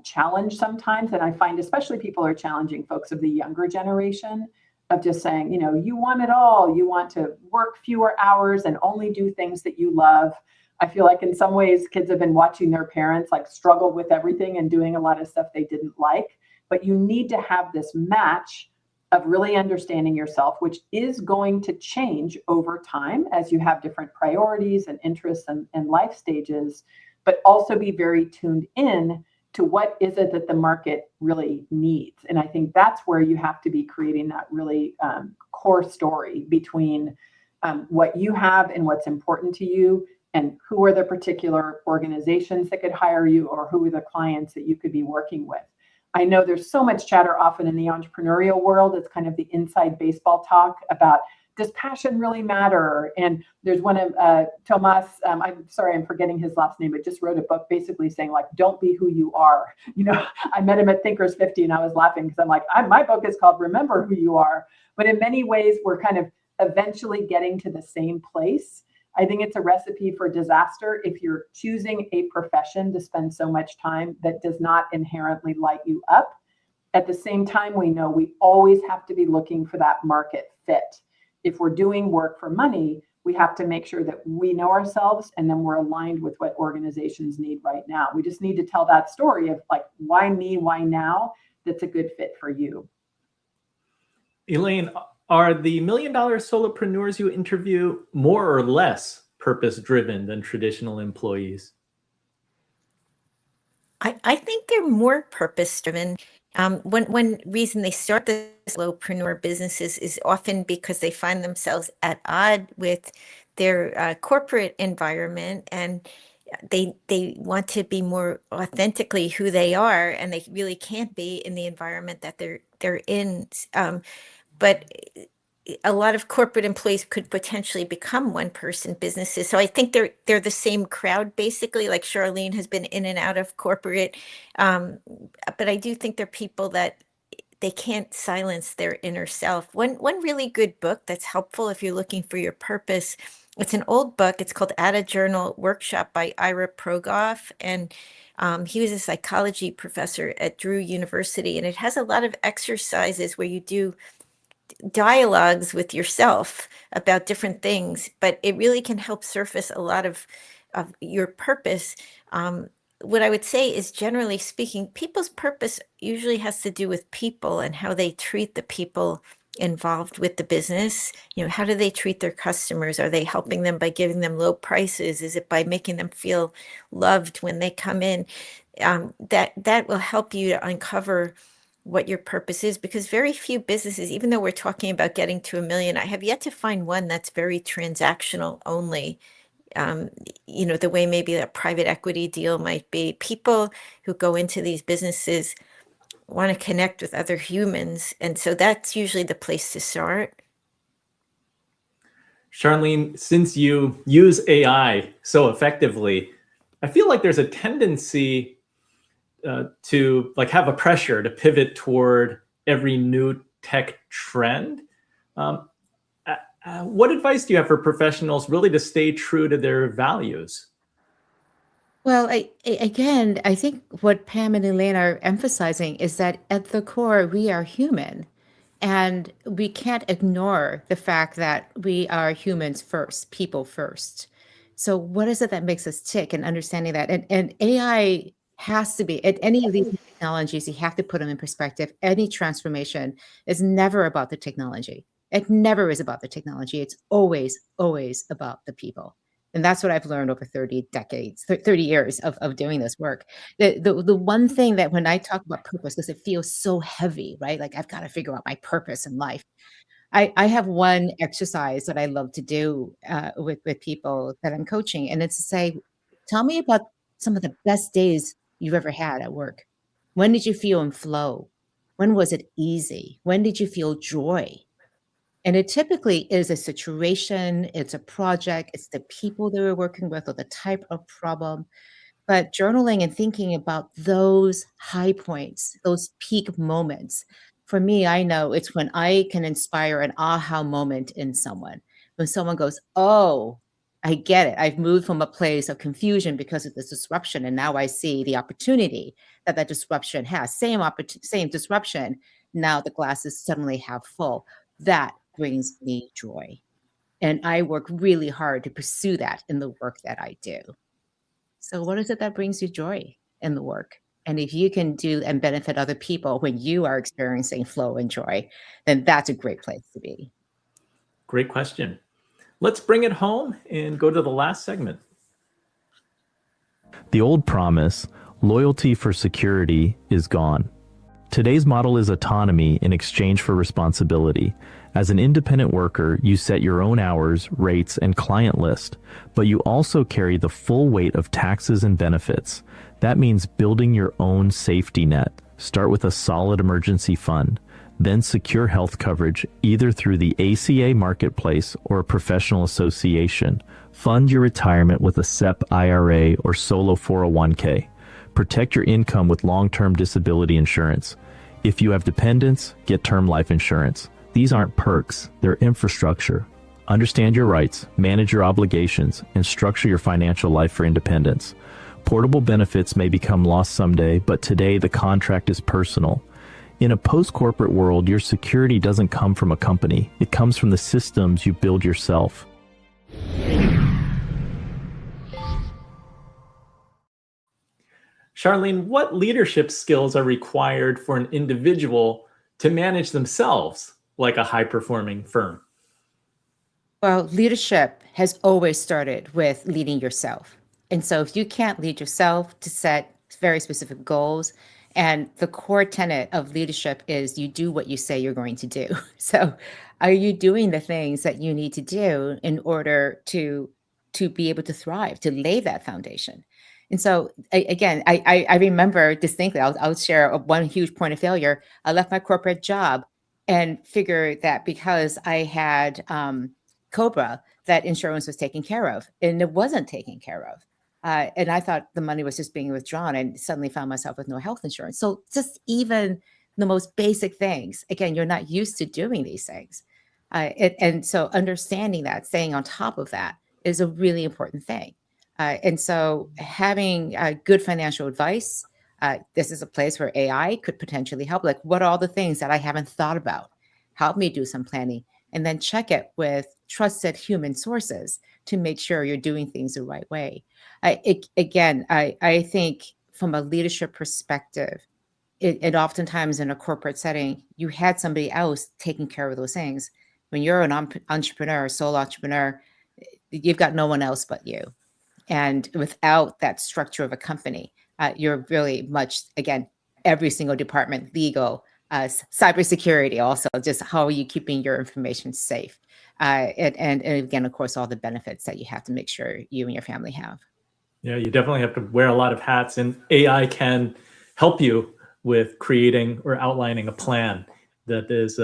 [SPEAKER 2] challenge sometimes, and I find especially people are challenging folks of the younger generation of just saying, you want it all. You want to work fewer hours and only do things that you love. I feel like in some ways kids have been watching their parents like struggle with everything and doing a lot of stuff they didn't like. But you need to have this match of really understanding yourself, which is going to change over time as you have different priorities and interests and life stages, but also be very tuned in to what is it that the market really needs. And I think that's where you have to be creating that really core story between what you have and what's important to you, and who are the particular organizations that could hire you, or who are the clients that you could be working with. I know there's so much chatter often in the entrepreneurial world. It's kind of the inside baseball talk about, does passion really matter? And there's one of Tomas, I'm sorry, I'm forgetting his last name, but just wrote a book basically saying like, don't be who you are. I met him at Thinkers 50 and I was laughing because I'm like, my book is called Remember Who You Are. But in many ways, we're kind of eventually getting to the same place. I think it's a recipe for disaster if you're choosing a profession to spend so much time that does not inherently light you up. At the same time, we know we always have to be looking for that market fit. If we're doing work for money, we have to make sure that we know ourselves and then we're aligned with what organizations need right now. We just need to tell that story of like, why me, why now? That's a good fit for you.
[SPEAKER 1] Elaine, are the $1 million solopreneurs you interview more or less purpose-driven than traditional employees?
[SPEAKER 4] I think they're more purpose-driven. One reason they start the solopreneur businesses is often because they find themselves at odds with their corporate environment, and they want to be more authentically who they are, and they really can't be in the environment that they're in. But a lot of corporate employees could potentially become one-person businesses. So I think they're the same crowd, basically, like Charlene has been in and out of corporate. But I do think they're people that they can't silence their inner self. One really good book that's helpful if you're looking for your purpose, it's an old book. It's called Add a Journal Workshop by Ira Progoff. And he was a psychology professor at Drew University. And it has a lot of exercises where you do dialogues with yourself about different things, but it really can help surface a lot of your purpose. What I would say is, generally speaking, people's purpose usually has to do with people and how they treat the people involved with the business. How do they treat their customers? Are they helping them by giving them low prices? Is it by making them feel loved when they come in? That will help you to uncover what your purpose is, because very few businesses, even though we're talking about getting to $1 million, I have yet to find one that's very transactional only. the way maybe a private equity deal might be. People who go into these businesses want to connect with other humans. And so that's usually the place to start.
[SPEAKER 1] Charlene, since you use AI so effectively, I feel like there's a tendency to like have a pressure to pivot toward every new tech trend. What advice do you have for professionals really to stay true to their values?
[SPEAKER 3] Well, again, I think what Pam and Elaine are emphasizing is that at the core, we are human. And we can't ignore the fact that we are humans first, people first. So what is it that makes us tick, and understanding that? And AI has to be, at any of these technologies, you have to put them in perspective. Any transformation is never about the technology. It never is about the technology. It's always, always about the people. And that's what I've learned over 30 years of doing this work. The one thing that when I talk about purpose, because it feels so heavy, right? Like I've got to figure out my purpose in life. I have one exercise that I love to do with people that I'm coaching. And it's to say, tell me about some of the best days you've ever had at work. When did you feel in flow? When was it easy? When did you feel joy? And it typically is a situation, it's a project, it's the people that we're working with, or the type of problem. But journaling and thinking about those high points, those peak moments, for me, I know it's when I can inspire an aha moment in someone. When someone goes, oh, I get it. I've moved from a place of confusion because of this disruption, and now I see the opportunity that disruption has. Same disruption, now the glass is suddenly half full. That brings me joy. And I work really hard to pursue that in the work that I do. So what is it that brings you joy in the work? And if you can do and benefit other people when you are experiencing flow and joy, then that's a great place to be.
[SPEAKER 1] Great question. Let's bring it home and go to the last segment.
[SPEAKER 5] The old promise, loyalty for security, is gone. Today's model is autonomy in exchange for responsibility. As an independent worker, you set your own hours, rates, and client list, but you also carry the full weight of taxes and benefits. That means building your own safety net. Start with a solid emergency fund, then secure health coverage either through the ACA marketplace or a professional association. Fund your retirement with a SEP IRA or solo 401k. Protect your income with long-term disability insurance. If you have dependents, get term life insurance. These aren't perks, they're infrastructure. Understand your rights, manage your obligations, and structure your financial life for independence. Portable benefits may become lost someday, but today the contract is personal. In a post-corporate world, your security doesn't come from a company. It comes from the systems you build yourself.
[SPEAKER 1] Charlene, what leadership skills are required for an individual to manage themselves like a high-performing firm?
[SPEAKER 3] Well, leadership has always started with leading yourself. And so if you can't lead yourself to set very specific goals, and the core tenet of leadership is you do what you say you're going to do. So are you doing the things that you need to do in order to be able to thrive, to lay that foundation? And so I remember distinctly, I'll share one huge point of failure. I left my corporate job and figured that because I had COBRA, that insurance was taken care of, and it wasn't taken care of. And I thought the money was just being withdrawn, and suddenly found myself with no health insurance. So just even the most basic things, again, you're not used to doing these things. And so understanding that, staying on top of that is a really important thing. And so having good financial advice, this is a place where AI could potentially help. Like, what are all the things that I haven't thought about? Help me do some planning, and then check it with trusted human sources to make sure you're doing things the right way. I think from a leadership perspective, it oftentimes in a corporate setting, you had somebody else taking care of those things. When you're an entrepreneur, sole entrepreneur, you've got no one else but you. And without that structure of a company, you're really much, again, every single department, legal, cybersecurity also, just how are you keeping your information safe? And again, of course, all the benefits that you have to make sure you and your family have.
[SPEAKER 1] Yeah, you definitely have to wear a lot of hats, and AI can help you with creating or outlining a plan that is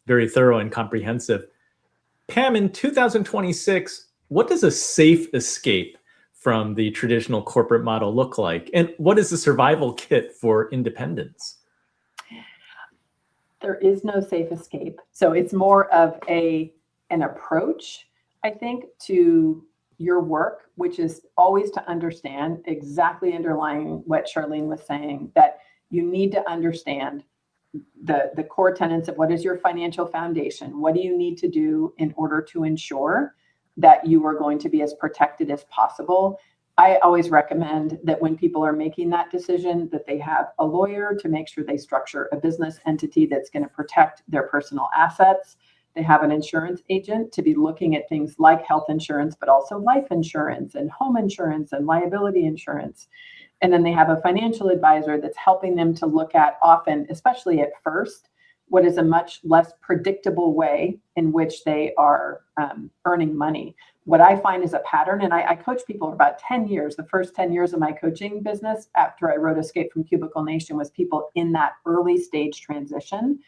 [SPEAKER 1] very thorough and comprehensive. Pam, in 2026, what does a safe escape from the traditional corporate model look like? And what is the survival kit for independence?
[SPEAKER 2] There is no safe escape. So it's more of an approach, I think, to your work, which is always to understand exactly underlying what Charlene was saying, that you need to understand the core tenets of what is your financial foundation. What do you need to do in order to ensure that you are going to be as protected as possible? I always recommend that when people are making that decision, that they have a lawyer to make sure they structure a business entity that's going to protect their personal assets. They have an insurance agent to be looking at things like health insurance, but also life insurance and home insurance and liability insurance. And then they have a financial advisor that's helping them to look at, often, especially at first, what is a much less predictable way in which they are earning money. What I find is a pattern, and I coach people for about 10 years. The first 10 years of my coaching business after I wrote Escape from Cubicle Nation was people in that early stage transition.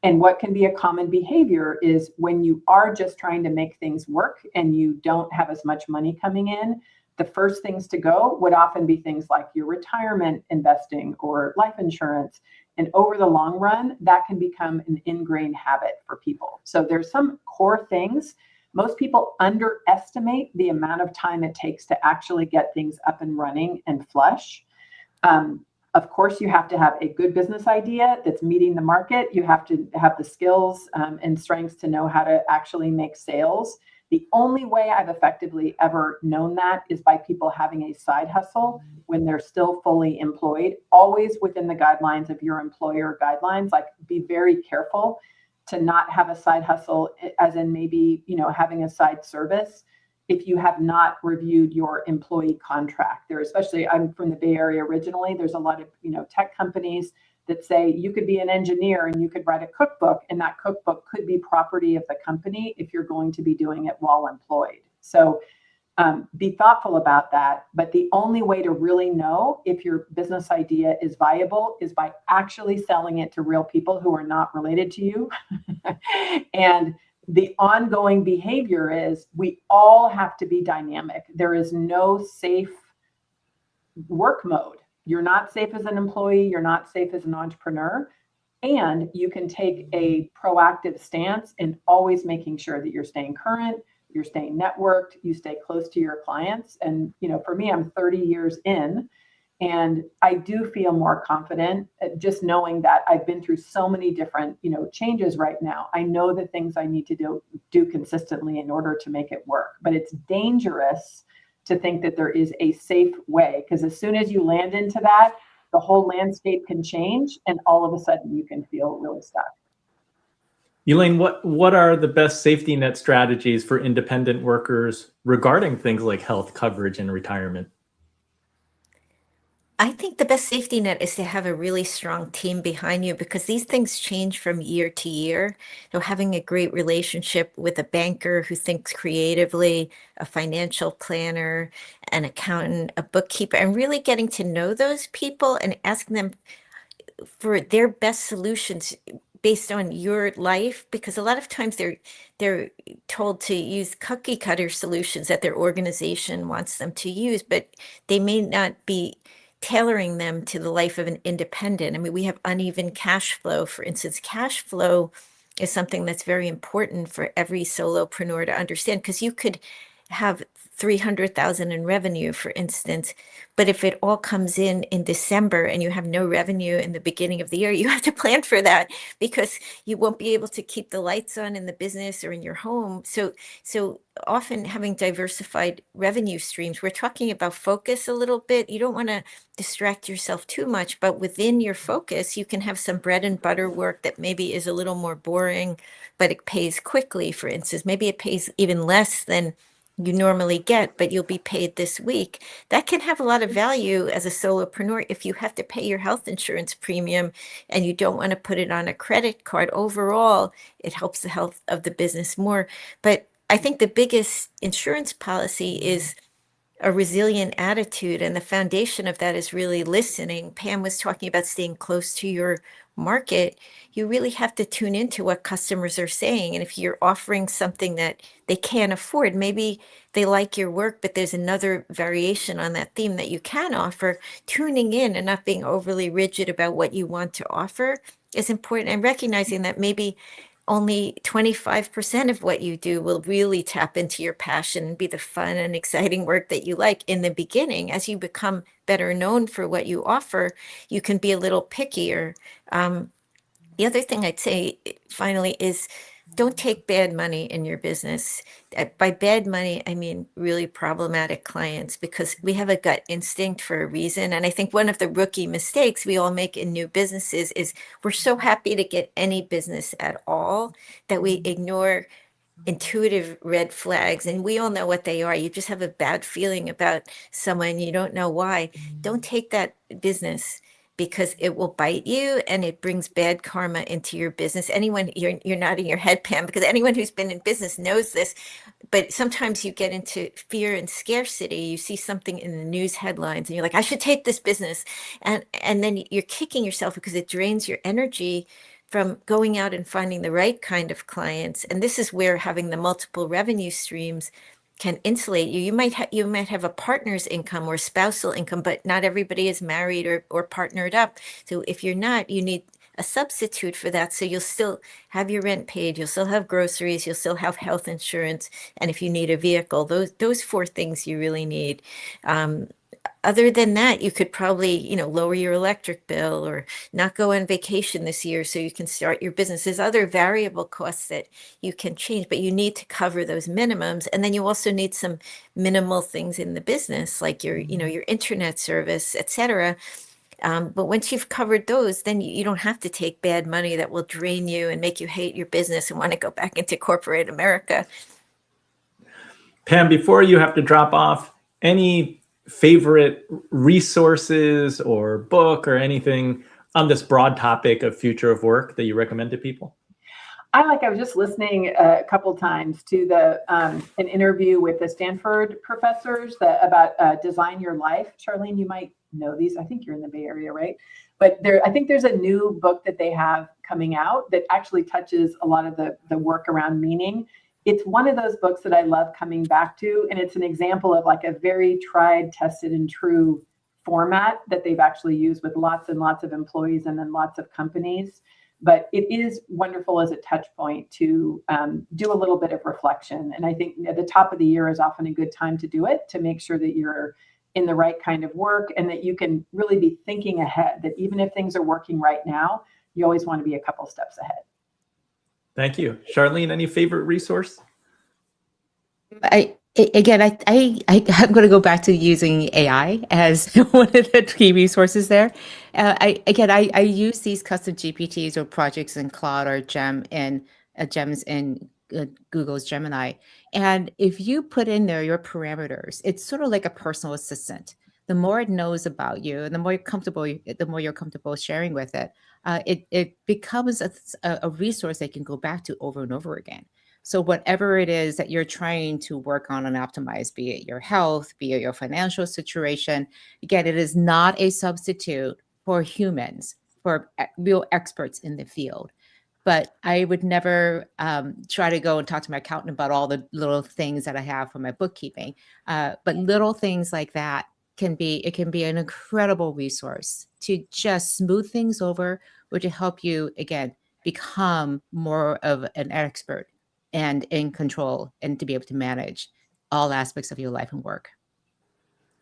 [SPEAKER 2] And what can be a common behavior is when you are just trying to make things work and you don't have as much money coming in, the first things to go would often be things like your retirement investing or life insurance. And over the long run, that can become an ingrained habit for people. So there's some core things. Most people underestimate the amount of time it takes to actually get things up and running and flush. Of course, you have to have a good business idea that's meeting the market. You have to have the skills and strengths to know how to actually make sales. The only way I've effectively ever known that is by people having a side hustle when they're still fully employed, always within the guidelines of your employer guidelines. Like, be very careful to not have a side hustle, as in maybe, having a side service, if you have not reviewed your employee contract. There, especially, I'm from the Bay Area originally, there's a lot of, tech companies that say you could be an engineer and you could write a cookbook, and that cookbook could be property of the company if you're going to be doing it while employed. So be thoughtful about that. But the only way to really know if your business idea is viable is by actually selling it to real people who are not related to you. And the ongoing behavior is we all have to be dynamic. There is no safe work mode. You're not safe as an employee. You're not safe as an entrepreneur. And you can take a proactive stance in always making sure that you're staying current, you're staying networked, you stay close to your clients. And, for me, I'm 30 years in, and I do feel more confident just knowing that I've been through so many different, changes right now. I know the things I need to do consistently in order to make it work. But it's dangerous to think that there is a safe way, because as soon as you land into that, the whole landscape can change, and all of a sudden you can feel really stuck.
[SPEAKER 1] Elaine, what are the best safety net strategies for independent workers regarding things like health coverage and retirement?
[SPEAKER 4] I think the best safety net is to have a really strong team behind you, because these things change from year to year. So having a great relationship with a banker who thinks creatively, a financial planner, an accountant, a bookkeeper, and really getting to know those people and asking them for their best solutions based on your life, because a lot of times they're told to use cookie cutter solutions that their organization wants them to use, but they may not be tailoring them to the life of an independent. I mean, we have uneven cash flow. For instance, cash flow is something that's very important for every solopreneur to understand, because you could have 300,000 in revenue, for instance, but if it all comes in December and you have no revenue in the beginning of the year, you have to plan for that, because you won't be able to keep the lights on in the business or in your home. So often having diversified revenue streams, we're talking about focus a little bit. You don't want to distract yourself too much, but within your focus, you can have some bread and butter work that maybe is a little more boring, but it pays quickly. For instance, maybe it pays even less than you normally get, but you'll be paid this week. That can have a lot of value as a solopreneur if you have to pay your health insurance premium and you don't want to put it on a credit card. Overall, it helps the health of the business more. But I think the biggest insurance policy is a resilient attitude, and the foundation of that is really listening. Pam was talking about staying close to your market. You really have to tune into what customers are saying, and if you're offering something that they can't afford, maybe they like your work but there's another variation on that theme that you can offer. Tuning in and not being overly rigid about what you want to offer is important, and recognizing that maybe only 25% of what you do will really tap into your passion and be the fun and exciting work that you like in the beginning. As you become better known for what you offer, you can be a little pickier. The other thing I'd say finally is don't take bad money in your business. By bad money, I mean really problematic clients, because we have a gut instinct for a reason. And I think one of the rookie mistakes we all make in new businesses is we're so happy to get any business at all that we ignore intuitive red flags, and we all know what they are. You just have a bad feeling about someone, you don't know why. Don't take that business, because it will bite you and it brings bad karma into your business. Anyone, you're nodding your head, Pam, because anyone who's been in business knows this. But sometimes you get into fear and scarcity. You see something in the news headlines and you're like, I should take this business. And then you're kicking yourself because it drains your energy from going out and finding the right kind of clients. And this is where having the multiple revenue streams can insulate you. You might have a partner's income or spousal income, but not everybody is married or partnered up. So if you're not, you need a substitute for that. So you'll still have your rent paid, you'll still have groceries, you'll still have health insurance, and if you need a vehicle, those four things you really need. Other than that, you could probably, lower your electric bill or not go on vacation this year so you can start your business. There's other variable costs that you can change, but you need to cover those minimums. And then you also need some minimal things in the business, like your internet service, etc. But once you've covered those, then you don't have to take bad money that will drain you and make you hate your business and want to go back into corporate America.
[SPEAKER 1] Pam, before you have to drop off, any favorite resources or book or anything on this broad topic of future of work that you recommend to people?
[SPEAKER 2] I was just listening a couple times to an interview with the Stanford professors about Design Your Life. Charlene, you might know these. I think you're in the Bay Area, right? But I think there's a new book that they have coming out that actually touches a lot of the work around meaning. It's one of those books that I love coming back to, and it's an example of like a very tried, tested, and true format that they've actually used with lots and lots of employees and then lots of companies. But it is wonderful as a touch point to do a little bit of reflection. And I think at the top of the year is often a good time to do it, to make sure that you're in the right kind of work and that you can really be thinking ahead, that even if things are working right now, you always want to be a couple steps ahead. Thank you.
[SPEAKER 1] Charlene, any favorite resource?
[SPEAKER 3] I'm going to go back to using AI as one of the key resources there. I use these custom GPTs or projects in Cloud or Gems in Google's Gemini. And if you put in there your parameters, it's sort of like a personal assistant. The more it knows about you, and the more you're comfortable sharing with it, it becomes a resource they can go back to over and over again. So whatever it is that you're trying to work on and optimize, be it your health, be it your financial situation, again, it is not a substitute for humans, for real experts in the field. But I would never try to go and talk to my accountant about all the little things that I have for my bookkeeping. But little things like that can be an incredible resource to just smooth things over, or to help you, again, become more of an expert and in control, and to be able to manage all aspects of your life and work.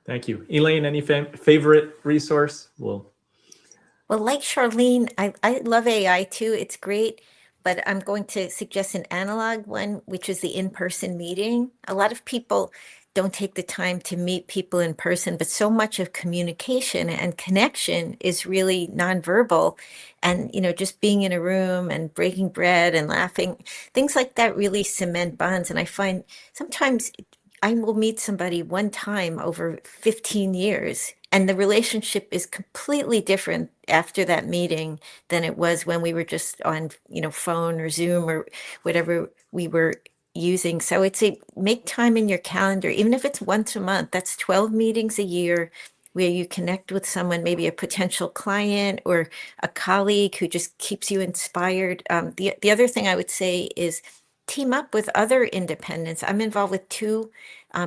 [SPEAKER 1] Thank you. Elaine, any favorite resource?
[SPEAKER 4] Well, like Charlene, I love AI too. It's great, but I'm going to suggest an analog one, which is the in-person meeting. A lot of people don't take the time to meet people in person, but so much of communication and connection is really nonverbal. And, just being in a room and breaking bread and laughing, things like that really cement bonds. And I find sometimes I will meet somebody one time over 15 years, and the relationship is completely different after that meeting than it was when we were just on, phone or Zoom or whatever we were using. So it's make time in your calendar, even if it's once a month. That's 12 meetings a year where you connect with someone, maybe a potential client or a colleague who just keeps you inspired. The other thing I would say is team up with other independents. I'm involved with two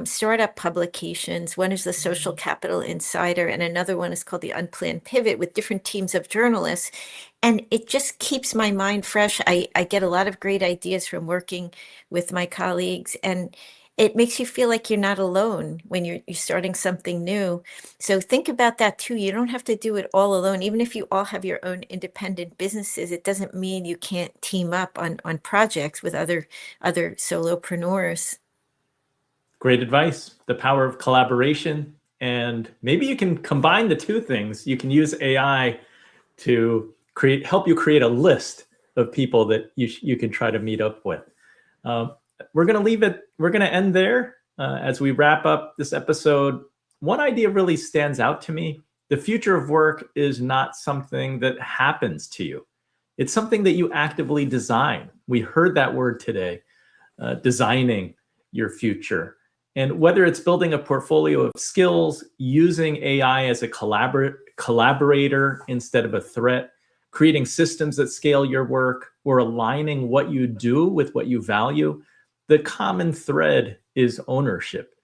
[SPEAKER 4] startup publications. One is the Social Capital Insider, and another one is called the Unplanned Pivot, with different teams of journalists. And it just keeps my mind fresh. I get a lot of great ideas from working with my colleagues, and it makes you feel like you're not alone when you're starting something new. So think about that too. You don't have to do it all alone. Even if you all have your own independent businesses, it doesn't mean you can't team up on projects with other solopreneurs.
[SPEAKER 1] Great advice. The power of collaboration. And maybe you can combine the two things. You can use AI to help you create a list of people that you can try to meet up with. We're going to leave it. We're going to end there as we wrap up this episode. One idea really stands out to me. The future of work is not something that happens to you. It's something that you actively design. We heard that word today, designing your future. And whether it's building a portfolio of skills, using AI as a collaborator instead of a threat, creating systems that scale your work, or aligning what you do with what you value, the common thread is ownership.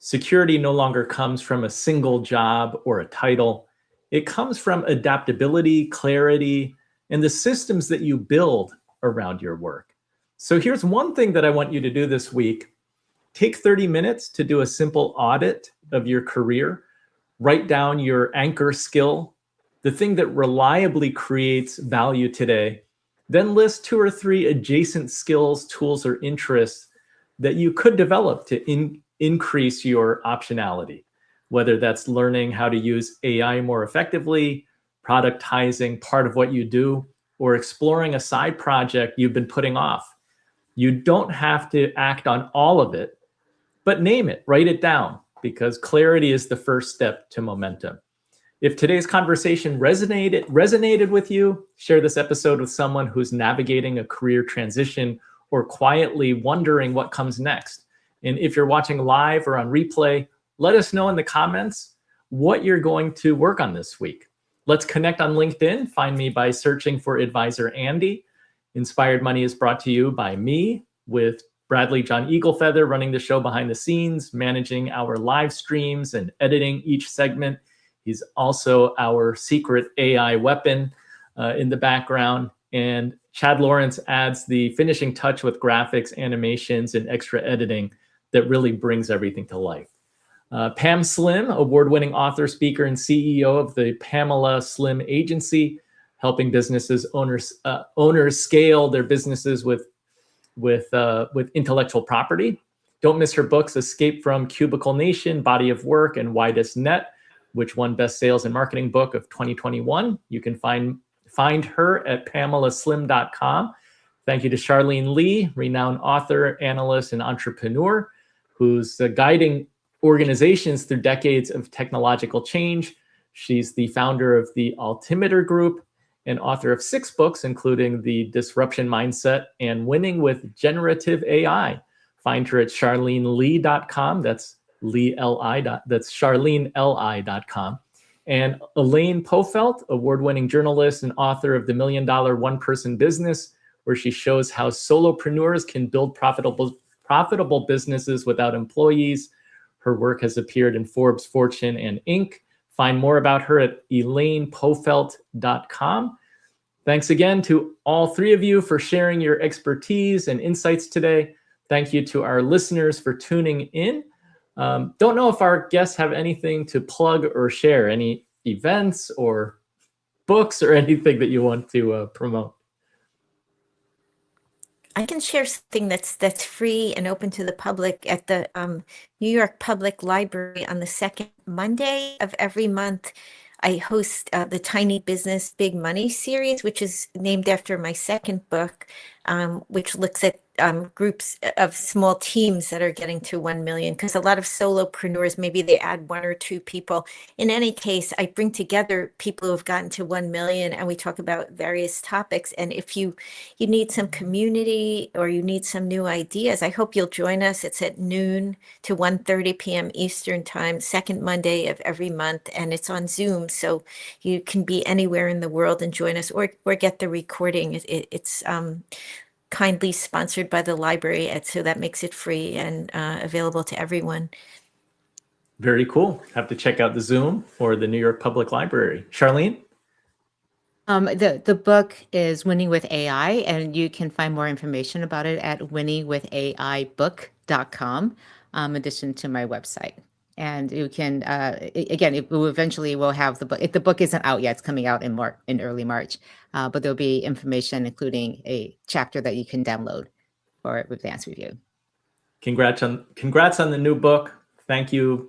[SPEAKER 1] Security no longer comes from a single job or a title. It comes from adaptability, clarity, and the systems that you build around your work. So here's one thing that I want you to do this week. Take 30 minutes to do a simple audit of your career. Write down your anchor skill, the thing that reliably creates value today. Then list 2 or 3 adjacent skills, tools, or interests that you could develop to increase your optionality, whether that's learning how to use AI more effectively, productizing part of what you do, or exploring a side project you've been putting off. You don't have to act on all of it, but name it, write it down, because clarity is the first step to momentum. If today's conversation resonated with you, share this episode with someone who's navigating a career transition or quietly wondering what comes next. And if you're watching live or on replay, let us know in the comments what you're going to work on this week. Let's connect on LinkedIn. Find me by searching for Advisor Andy. Inspired Money is brought to you by me, with Bradley John Eaglefeather running the show behind the scenes, managing our live streams and editing each segment. He's also our secret AI weapon in the background. And Chad Lawrence adds the finishing touch with graphics, animations, and extra editing that really brings everything to life. Pam Slim, award-winning author, speaker, and CEO of the Pamela Slim Agency, helping businesses owners scale their businesses with intellectual property. Don't miss her books, Escape from Cubicle Nation, Body of Work, and Widest Net, which won Best Sales and Marketing Book of 2021. You can find her at pamelaslim.com. Thank you to Charlene Li, renowned author, analyst, and entrepreneur, who's guiding organizations through decades of technological change. She's the founder of the Altimeter Group and author of 6 books, including The Disruption Mindset and Winning with Generative AI. Find her at charleneli.com. That's that's charleneli.com. And Elaine Pofeldt, award-winning journalist and author of The $1 Million One-Person Business, where she shows how solopreneurs can build profitable businesses without employees. Her work has appeared in Forbes, Fortune, and Inc. Find more about her at elainepofeldt.com. Thanks again to all 3 of you for sharing your expertise and insights today. Thank you to our listeners for tuning in. Don't know if our guests have anything to plug or share, any events or books or anything that you want to promote.
[SPEAKER 4] I can share something that's free and open to the public at the New York Public Library on the 2nd Monday of every month. I host the Tiny Business Big Money series, which is named after my second book, which looks at groups of small teams that are getting to 1 million, because a lot of solopreneurs, maybe they add 1 or 2 people. In any case, I bring together people who have gotten to 1 million, and we talk about various topics. And if you need some community or you need some new ideas, I hope you'll join us. It's at noon to 1:30 p.m. Eastern time, second Monday of every month, and it's on Zoom, so you can be anywhere in the world and join us, or get the recording. It's kindly sponsored by the library, and so that makes it free and available to everyone.
[SPEAKER 1] Very cool. Have to check out the Zoom or the New York Public Library. Charlene?
[SPEAKER 3] The book is Winning with AI, and you can find more information about it at winningwithaibook.com, in addition to my website. And you can, again, it will eventually will have the book. If the book isn't out yet, it's coming out in early March. But there'll be information, including a chapter that you can download for advanced review.
[SPEAKER 1] Congrats on the new book. Thank you,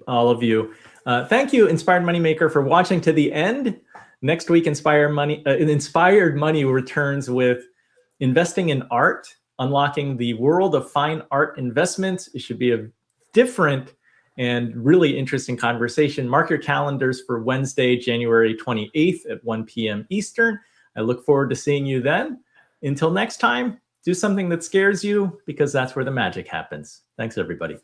[SPEAKER 1] all of you. Thank you, Inspired Moneymaker, for watching to the end. Next week, Inspired Money returns with investing in art, unlocking the world of fine art investments. It should be a different and really interesting conversation. Mark your calendars for Wednesday, January 28th at 1 p.m. Eastern. I look forward to seeing you then. Until next time, do something that scares you, because that's where the magic happens. Thanks, everybody.